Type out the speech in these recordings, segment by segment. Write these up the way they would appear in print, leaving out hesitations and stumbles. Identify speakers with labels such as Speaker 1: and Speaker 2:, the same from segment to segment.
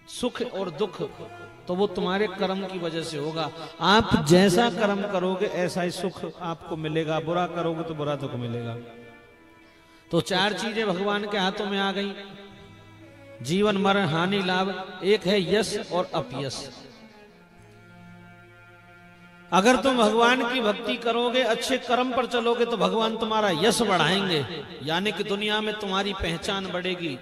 Speaker 1: सुख और दुख तो वो तुम्हारे कर्म की वजह से होगा। आप जैसा कर्म करोगे ऐसा ही सुख आपको मिलेगा, बुरा करोगे तो बुरा दुख मिलेगा। तो चार चीजें भगवान के हाथों में आ गई, जीवन मरण हानि लाभ। एक है यश और अपयश। अगर तुम भगवान की भक्ति करोगे, अच्छे कर्म पर चलोगे तो भगवान तुम्हारा यश बढ़ाएंगे, यानी कि दुनिया में तुम्हारी पहचान बढ़ेगी।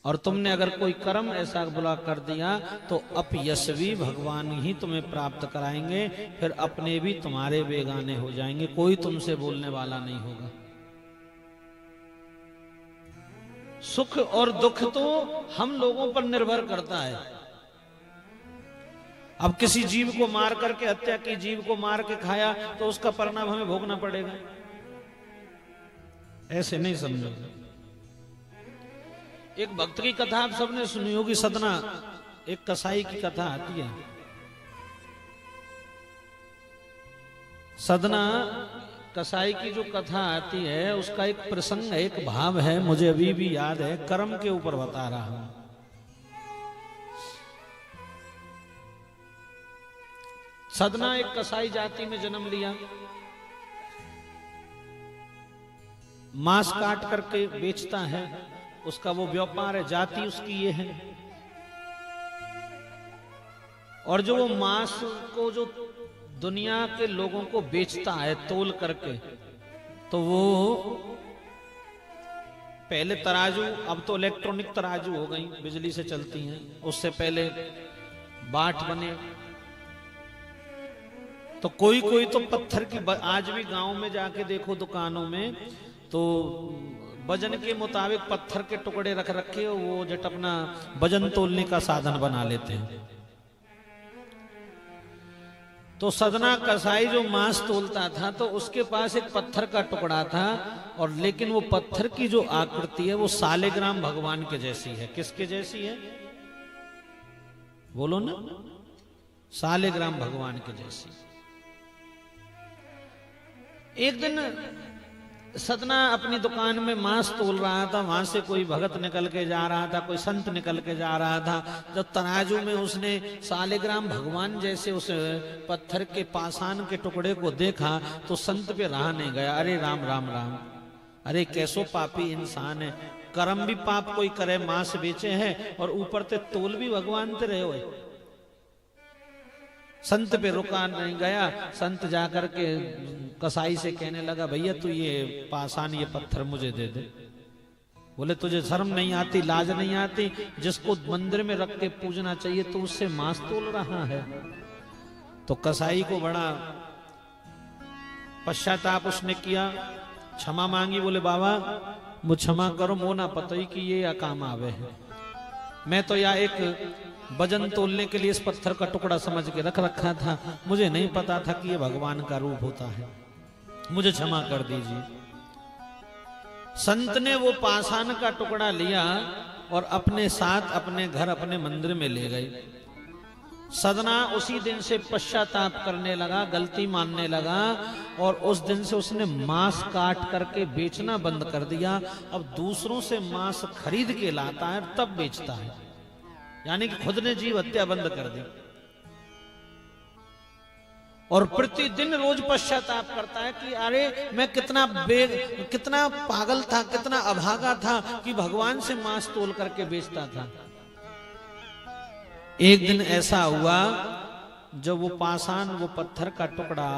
Speaker 1: और तुमने अगर कोई कर्म ऐसा बुरा कर दिया तो अपयश भी भगवान ही तुम्हें प्राप्त कराएंगे, फिर अपने भी तुम्हारे बेगाने हो जाएंगे, कोई तुमसे बोलने वाला नहीं होगा। सुख और दुख तो हम लोगों पर निर्भर करता है। अब किसी जीव को मार करके, हत्या की जीव को मार के खाया तो उसका परिणाम हमें भोगना पड़ेगा, ऐसे नहीं समझो। एक भक्त की कथा आप सबने सुनी होगी, सदना, एक कसाई की कथा आती है। सदना कसाई की जो कथा आती है उसका एक प्रसंग है, एक भाव है, मुझे अभी भी याद है, कर्म के ऊपर बता रहा हूं। सदना एक कसाई जाति में जन्म लिया, मांस काट करके बेचता है, उसका वो व्यापार है, जाति उसकी ये है। और जो वो मांस को जो दुनिया के लोगों को बेचता है तोल करके, तो वो पहले तराजू, अब तो इलेक्ट्रॉनिक तराजू हो गई, बिजली से चलती हैं, उससे पहले बाट बने। तो कोई कोई तो पत्थर की, आज भी गांव में जाके देखो दुकानों में तो वजन के मुताबिक पत्थर के टुकड़े रख रखे, वो जट अपना वजन तोलने का साधन बना लेते हैं। तो सदना कसाई जो मांस तोलता था तो उसके पास एक पत्थर का टुकड़ा था, और लेकिन वो पत्थर की जो आकृति है वो सालेग्राम भगवान के जैसी है। किसके जैसी है बोलो ना? सालेग्राम भगवान के जैसी। एक दिन सदना अपनी दुकान में मांस तोल रहा था, वहां से कोई भगत निकल के जा रहा था, कोई संत निकल के जा रहा था। जब तराजू में उसने सालेग्राम भगवान जैसे उस पत्थर के पाषाण के टुकड़े को देखा तो संत पे रहा नहीं गया। अरे राम राम राम, अरे कैसो पापी इंसान है, कर्म भी पाप कोई करे, मांस बेचे हैं और ऊपर ते तोल भी भगवान ते रहे हो। संत पे रुका नहीं गया। संत जाकर के कसाई से कहने लगा, भैया तू ये पाषाण, ये पत्थर मुझे दे दे। बोले तुझे शर्म नहीं आती, लाज नहीं आती? जिसको मंदिर में रख के पूजना चाहिए तो उससे मांस तोल रहा है। तो कसाई को बड़ा पश्चाताप उसने किया, क्षमा मांगी। बोले बाबा मुझे क्षमा करो, मो ना पता ही कि ये काम आवे है। मैं तो या एक वजन तोलने के लिए इस पत्थर का टुकड़ा समझ के रख रखा था, मुझे नहीं पता था कि ये भगवान का रूप होता है, मुझे क्षमा कर दीजिए। संत ने वो पाषाण का टुकड़ा लिया और अपने साथ अपने घर, अपने मंदिर में ले गए। सदना उसी दिन से पश्चाताप करने लगा, गलती मानने लगा, और उस दिन से उसने मांस काट करके बेचना बंद कर दिया। अब दूसरों से मांस खरीद के लाता है तब बेचता है, यानी कि खुद ने जीव हत्या बंद कर दी। और प्रतिदिन रोज पश्चाताप करता है कि अरे मैं कितना पागल था, कितना अभागा था कि भगवान से मांस तोल करके बेचता था। एक दिन ऐसा हुआ जब वो पाषाण, वो पत्थर का टुकड़ा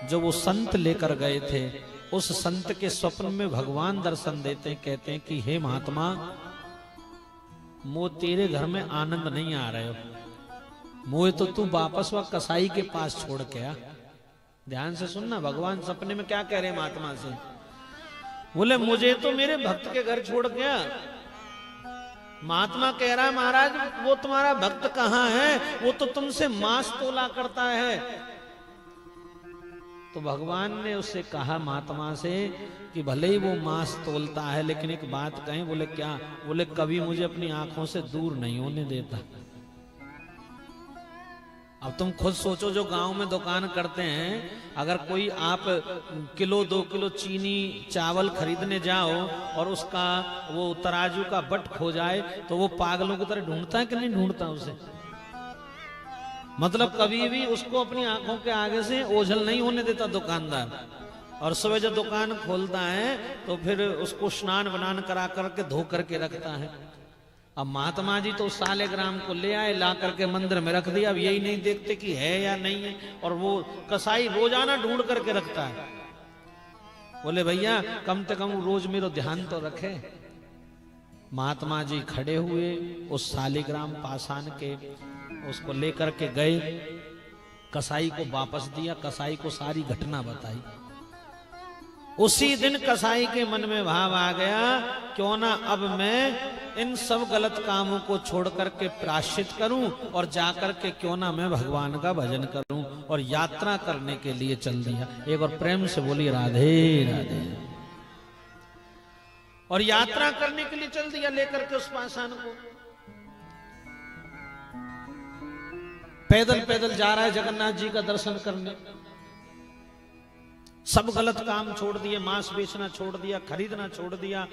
Speaker 1: जो वो संत लेकर गए थे, उस संत के स्वप्न में भगवान दर्शन देते, कहते हैं कि हे महात्मा, मो तेरे घर में आनंद नहीं आ रहे हो, मोए तो तू वापस वह कसाई के पास छोड़ के आ। ध्यान से सुनना, भगवान सपने में क्या कह रहे महात्मा से। बोले मुझे तो मेरे भक्त के घर छोड़ गया। महात्मा कह रहा महाराज वो तुम्हारा भक्त कहाँ है, वो तो तुमसे मांस तोला करता है। तो भगवान ने उससे कहा महात्मा से कि भले ही वो मांस तोलता है लेकिन एक बात कहें। बोले क्या? बोले कभी मुझे अपनी आंखों से दूर नहीं होने देता। अब तुम खुद सोचो, जो गांव में दुकान करते हैं, अगर कोई आप किलो 2 किलो चीनी चावल खरीदने जाओ और उसका वो तराजू का बट खो जाए तो वो पागलों की तरह ढूंढता है कि नहीं ढूंढता उसे? मतलब कभी भी उसको अपनी आंखों के आगे से ओझल नहीं होने देता दुकानदार। और सुबह जब दुकान खोलता है तो फिर उसको स्नान बनान करा करके धो करके रखता है। अब महात्मा जी तो सालेग्राम को ले आए, ला करके मंदिर में रख दिया। अब यही नहीं देखते कि है या नहीं है, और वो कसाई रोजाना ढूंढ करके रखता है। बोले भैया कम से कम रोज मेरा ध्यान तो रखे। महात्मा जी खड़े हुए, उस सालिग्राम पाषाण के उसको लेकर के गए, कसाई को वापस दिया, कसाई को सारी घटना बताई। उसी दिन कसाई के मन में भाव आ गया, क्यों ना अब मैं इन सब गलत कामों को छोड़ करके प्रायश्चित करूं और जाकर के क्यों ना मैं भगवान का भजन करूं, और यात्रा करने के लिए चल दिया। एक और प्रेम से बोली राधे राधे। और यात्रा करने के लिए चल दिया लेकर के उस पाषाण को। पैदल पैदल जा रहा है जगन्नाथ जी का दर्शन करने। सब गलत काम छोड़ दिए, मांस बेचना छोड़ दिया, खरीदना छोड़ दिया,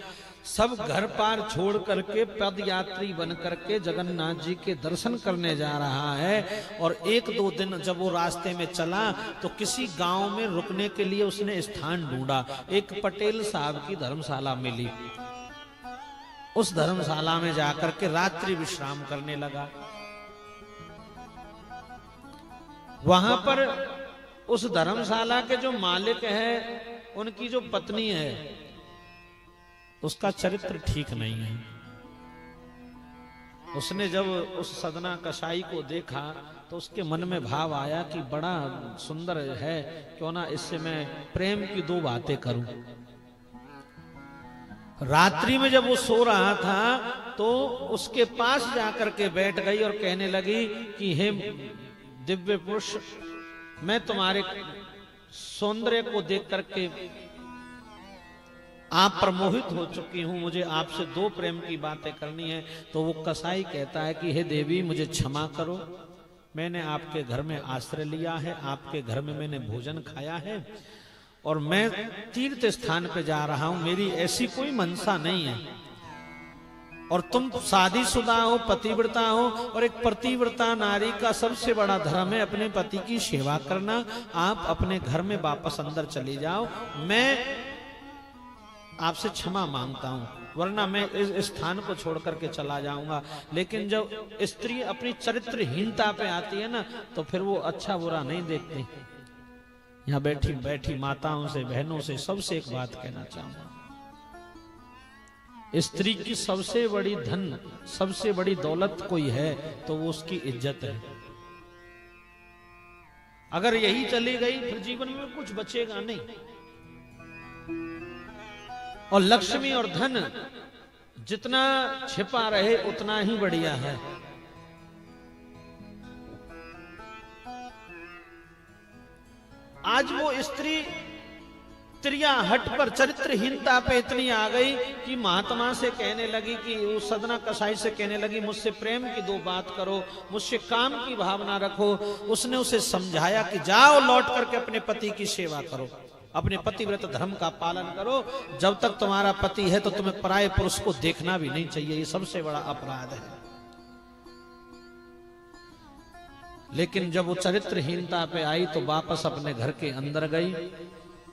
Speaker 1: सब घर पार छोड़ करके पद यात्री बन करके जगन्नाथ जी के दर्शन करने जा रहा है। और 1-2 दिन जब वो रास्ते में चला तो किसी गांव में रुकने के लिए उसने स्थान ढूंढा। एक पटेल साहब की धर्मशाला मिली। उस धर्मशाला में जाकर के रात्रि विश्राम करने लगा। वहां पर उस धर्मशाला के जो मालिक है, उनकी जो पत्नी है, उसका चरित्र ठीक नहीं है। उसने जब उस सदना कसाई को देखा तो उसके मन में भाव आया कि बड़ा सुंदर है, क्यों ना इससे मैं प्रेम की 2 बातें करूं। रात्रि में जब वो सो रहा था तो उसके पास जाकर के बैठ गई और कहने लगी कि हे दिव्य पुरुष, मैं तुम्हारे सौंदर्य को देख करके आप पर मोहित हो चुकी हूं, मुझे आपसे 2 प्रेम की बातें करनी है। तो वो कसाई कहता है कि हे देवी, मुझे क्षमा करो, मैंने आपके घर में आश्रय लिया है, आपके घर में मैंने भोजन खाया है, और मैं तीर्थ स्थान पे जा रहा हूं, मेरी ऐसी कोई मनसा नहीं है। और तुम शादीशुदा हो, पतिव्रता हो, और एक पतिव्रता नारी का सबसे बड़ा धर्म है अपने पति की सेवा करना। आप अपने घर में वापस अंदर चली जाओ, मैं आपसे क्षमा मांगता हूं, वरना मैं इस स्थान को छोड़ करके चला जाऊंगा। लेकिन जब स्त्री अपनी चरित्रहीनता पे आती है ना, तो फिर वो अच्छा बुरा नहीं देखती। यहाँ बैठी बैठी माताओं से, बहनों से, सबसे एक बात कहना चाहूंगा, स्त्री की सबसे बड़ी धन, सबसे बड़ी दौलत कोई है तो वो उसकी इज्जत है। अगर यही चली गई फिर जीवन में कुछ बचेगा नहीं। और लक्ष्मी और धन जितना छिपा रहे उतना ही बढ़िया है। आज वो स्त्री त्रिया हट पर चरित्रहीनता पे इतनी आ गई कि महात्मा से कहने लगी, कि उस सदना कसाई से कहने लगी, मुझसे प्रेम की 2 बात करो, मुझसे काम की भावना रखो। उसने उसे समझाया कि जाओ लौट करके अपने पति की सेवा करो, अपने पतिव्रत धर्म का पालन करो। जब तक तुम्हारा पति है तो तुम्हें पराये पुरुष को देखना भी नहीं चाहिए, ये सबसे बड़ा अपराध है। लेकिन जब वो चरित्रहीनता पे आई तो वापस अपने घर के अंदर गई।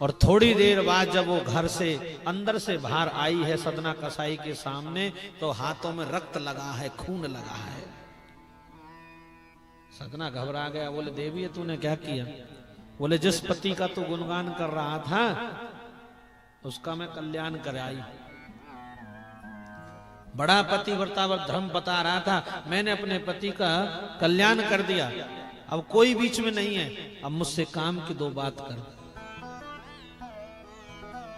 Speaker 1: और थोड़ी देर बाद जब वो घर से अंदर से बाहर आई है सदना कसाई के सामने, तो हाथों में रक्त लगा है, खून लगा है। सदना घबरा गया, बोले देवी तूने क्या किया? बोले जिस पति का तू गुणगान कर रहा था उसका मैं कल्याण कराई। बड़ा पतिव्रता धर्म बता रहा था, मैंने अपने पति का कल्याण कर दिया, अब कोई बीच में नहीं है, अब मुझसे काम की 2 बात कर।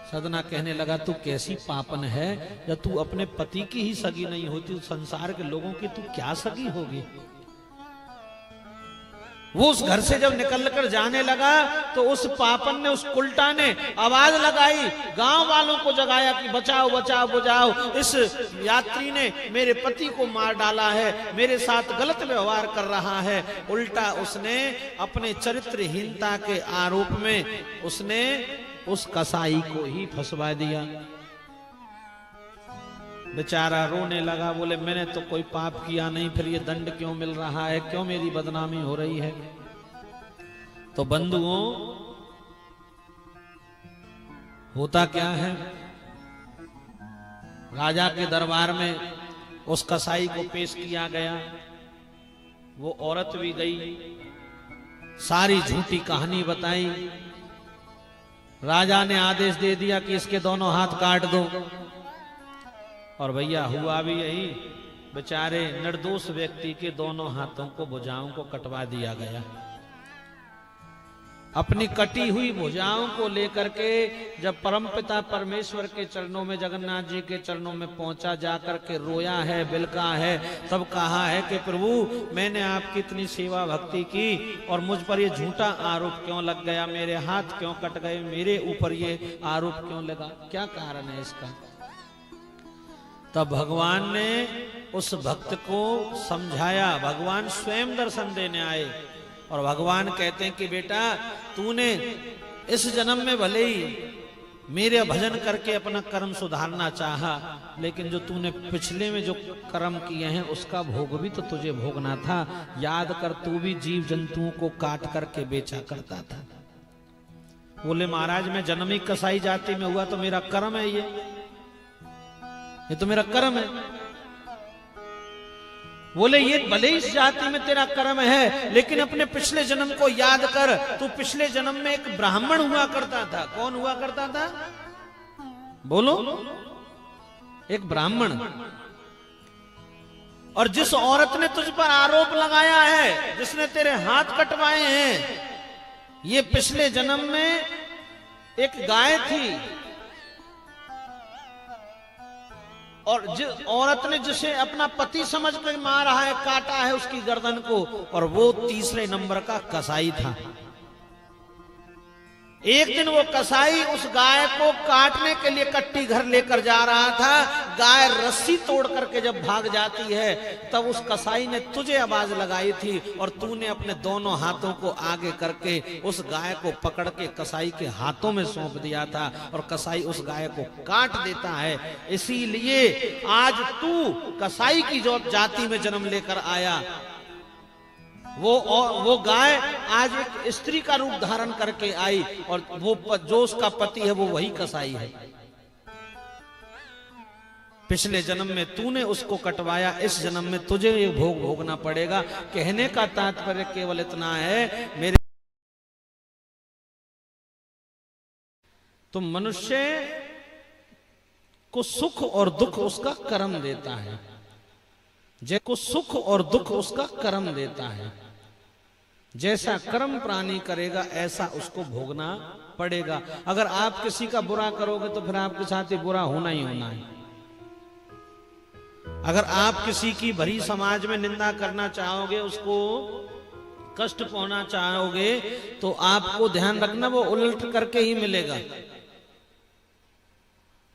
Speaker 1: सदना कहने लगा, तू कैसी पापन है, जब तू अपने पति की ही सगी नहीं होती, संसार के लोगों की तू क्या सगी होगी? वो उस घर से जब निकल कर जाने लगा तो उस पापन ने, उस उल्टा ने आवाज लगाई, गांव वालों को जगाया कि बचाओ बचाओ बचाओ, इस यात्री ने मेरे पति को मार डाला है, मेरे साथ गलत व्यवहार कर रहा है। उल्टा उसने अपने चरित्रहीनता के आरोप में उसने उस कसाई को ही फंसवा दिया। बेचारा रोने लगा, बोले मैंने तो कोई पाप किया नहीं, फिर ये दंड क्यों मिल रहा है, क्यों मेरी बदनामी हो रही है। तो बंधुओं, होता क्या है, राजा के दरबार में उस कसाई को पेश किया गया। वो औरत भी गई, सारी झूठी कहानी बताई। राजा ने आदेश दे दिया कि इसके दोनों हाथ काट दो। और भैया हुआ भी यही, बेचारे निर्दोष व्यक्ति के दोनों हाथों को, भुजाओं को कटवा दिया गया। अपनी कटी हुई भुजाओं को लेकर के जब परमपिता परमेश्वर के चरणों में, जगन्नाथ जी के चरणों में पहुंचा, जाकर के रोया है, बिलका है, तब कहा है कि प्रभु मैंने आपकी इतनी सेवा भक्ति की और मुझ पर ये झूठा आरोप क्यों लग गया, मेरे हाथ क्यों कट गए, मेरे ऊपर ये आरोप क्यों लगा, क्या कारण है इसका। तब भगवान ने उस भक्त को समझाया। भगवान स्वयं दर्शन देने आए और भगवान कहते हैं कि बेटा तूने इस जन्म में भले ही मेरे भजन करके अपना कर्म सुधारना चाहा, लेकिन जो तूने पिछले में जो कर्म किए हैं उसका भोग भी तो तुझे भोगना था। याद कर, तू भी जीव जंतुओं को काट करके बेचा करता था। बोले महाराज मैं जन्म ही कसाई जाति में हुआ तो मेरा कर्म है, ये तो मेरा कर्म है। बोले ये भले इस जाति में तेरा कर्म है, लेकिन अपने पिछले जन्म को याद कर, तू पिछले जन्म में एक ब्राह्मण हुआ करता था। कौन हुआ करता था, बोलो, एक ब्राह्मण। और जिस औरत ने तुझ पर आरोप लगाया है, जिसने तेरे हाथ कटवाए हैं, ये पिछले जन्म में एक गाय थी। और जिस औरत ने जिसे अपना पति समझकर मारा है, काटा है उसकी गर्दन को, और वो तीसरे नंबर का कसाई था। एक दिन वो कसाई उस गाय को काटने के लिए कट्टी घर लेकर जा रहा था। गाय रस्सी तोड़ करके जब भाग जाती है, तब उस कसाई ने तुझे आवाज लगाई थी और तूने अपने दोनों हाथों को आगे करके उस गाय को पकड़ के कसाई के हाथों में सौंप दिया था, और कसाई उस गाय को काट देता है। इसीलिए आज तू कसाई की जो जाति में जन्म लेकर आया, वो गाय आज एक स्त्री का रूप धारण करके आई, और वो जो उसका पति है वो वही कसाई है। पिछले जन्म में तूने उसको कटवाया, इस जन्म में तुझे ये भोग भोगना पड़ेगा। कहने का तात्पर्य केवल इतना है मेरे, तो मनुष्य को सुख और दुख उसका कर्म देता है, जैको सुख और दुख उसका कर्म देता है। जैसा कर्म प्राणी करेगा ऐसा उसको भोगना पड़ेगा। अगर आप किसी का बुरा करोगे तो फिर आपके साथ ही बुरा होना ही होना है। अगर आप किसी की भरी समाज में निंदा करना चाहोगे, उसको कष्ट पहुंचाना चाहोगे, तो आपको ध्यान रखना वो उलट करके ही मिलेगा।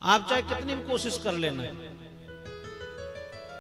Speaker 1: आप चाहे कितनी भी कोशिश कर लेना,